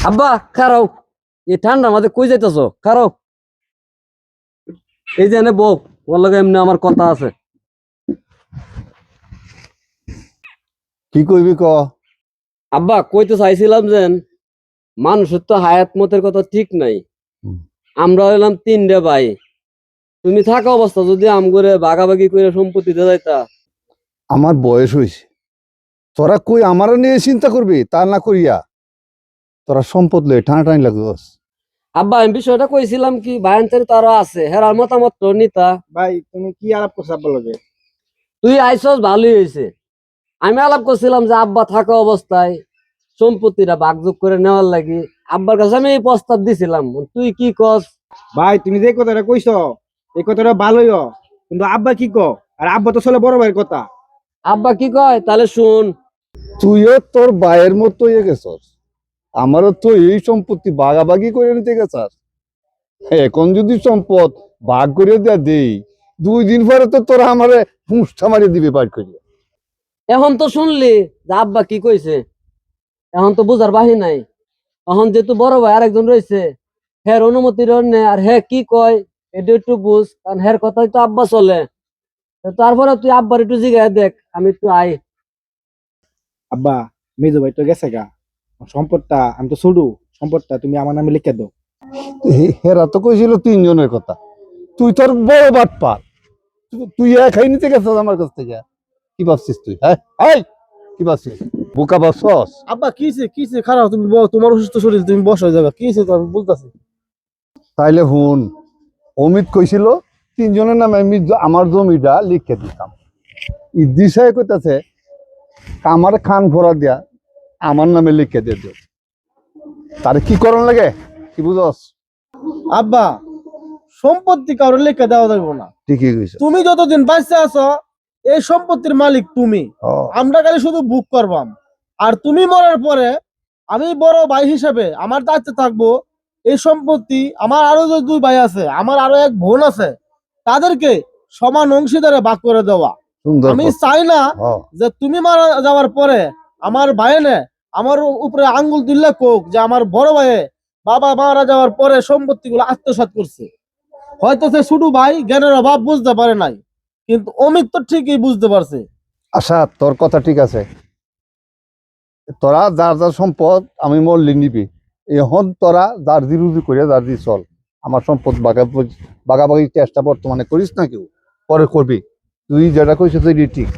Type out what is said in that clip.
আব্বা খারাও, এই ঠান্ডার মাঝে কই যাইতেছ? খারাও, এই যে এনে বউ, ওর লগে এমনি আমার কথা আছে। কি কইবি ক? আব্বা কইতে চাইছিলাম যে মানুষের তো হায়াত মতের কথা ঠিক নাই। আমরা হইলাম তিনটে ভাই, তুমি থাকা অবস্থা যদি আম করে ভাগাভাগি করে সম্পত্তি দিয়ে যাইতা। আমার বয়স হয়েছে, তোরা কই আমার নিয়ে চিন্তা করবি তা না করিয়া তোরা সম্পদ লই টানা টানি লাগস। আব্বা আমি বিষয়টা কইছিলাম কি ভাইয়ান্তের তো আরো আছে, হেরার মতামত তো নিতা। ভাই তুমি কি আলাপ করছো আব্বার লগে? তুই আইসস ভালোই হয়েছে। আমি আলাপ করছিলাম যে আব্বা থাকা অবস্থায় সম্পত্তিটা ভাগযোগ করে নেওয়ার লাগি আব্বার কাছে আমি এই প্রস্তাব দিছিলাম। তুই কি কস? ভাই তুমি যে কথাটা কইছো এই কথাটা ভালোই কিন্তু আব্বা কি ক? আর আব্বা তো চলে বড় ভাইয়ের কথা। আব্বা কি কয় তাহলে শুন। তুইও তোর ভাইয়ের মতো হয়ে গেছস, আমারও তো এই সম্পত্তি ভাগাভাগি করে নিতে গেছাস। এখন যদি সম্পদ ভাগ করে দেয়া দেই, 2 দিন পরে তো তোরা আমারে হুঁসটা মারিয়ে দিবে বাইর করিয়া। এখন তো শুনলি যে আব্বা কি কইছে, এখন তো বুঝার বাহি নাই। এখন যেহেতু বড় ভাই আরেকজন রয়েছে, হের অনুমতির অন্য আর হে কি কয় এটা একটু বুঝ, কারণ হের কথাই তো আব্বা চলে। তো তারপরে তুই আব্বার একটু জিগায় দেখ, আমি একটু আই। আব্বা মেজো ভাই তো গেছে গা, সম্পদটা আমি তো ছোট, সম্পদটা তুমি আমার নামে লিখে দাও। হেরা তো কইছিল 3 জনের কথা, তুই তোর বড় বাট পা, তুই একাই নিতে গেছস আমার কাছ থেকে। কি ভাবছিস তুই? হ্যাঁ এই কি ভাবছিস? বোকা ভাবছস? আব্বা কিছে খারাপ, তুমি তোমার অসুস্থ শরীর, তুমি বসো হয়ে যাবে, কিছে তো আমি বুঝতেছি। তাইলে হুন, অমিত কইছিল 3 জনের নামে আমি আমার জমিটা লিখে দিতাম। দিশায় কইতাছে আমার খান ভরা দিয়া আমার নামে লিখে দিয়ে দিও। তার কি করণ লাগে কি বুঝস? আব্বা সম্পত্তি কারোর লিখে দেওয়া যাবে না। ঠিকই কইছ। তুমি যতদিন বাঁচতে আছো এই সম্পত্তির মালিক তুমি, আমরা খালি শুধু বুক করবাম। আর তুমি মরার পরে আমি বড় ভাই হিসেবে আমার দায়িত্বে থাকবো এই সম্পত্তি, আমার আরো যে 2 ভাই আছে, আমার আরো এক বোন আছে, তাদেরকে সমান অংশীদারে ভাগ করে দেওয়া। সুন্দর আমি কথা। চাই না হ্যাঁ। যে তুমি মারা যাওয়ার পরে আমার ভাইনে আমার উপরে আঙ্গুল তুললে কোক যে আমার বড় ভাইয়ে বাবা মারা যাওয়ার পরে সম্পত্তিগুলো আত্মসাৎ করছে। হয়তো সে ছোট ভাই জ্ঞানের অভাব বুঝতে পারে নাই, কিন্তু অমিত তো ঠিকই বুঝতে পারছে। আচ্ছা তোর কথা ঠিক আছে, তোরা যার যার সম্পদ আমি মরলি নিবি। এখন তোরা যার রুজি করে যার দি চল, আমার সম্পদ বাগাবাগির চেষ্টা বর্তমানে করিস না, কেউ পরে করবি। তুই যেটা কইছিস ঠিক।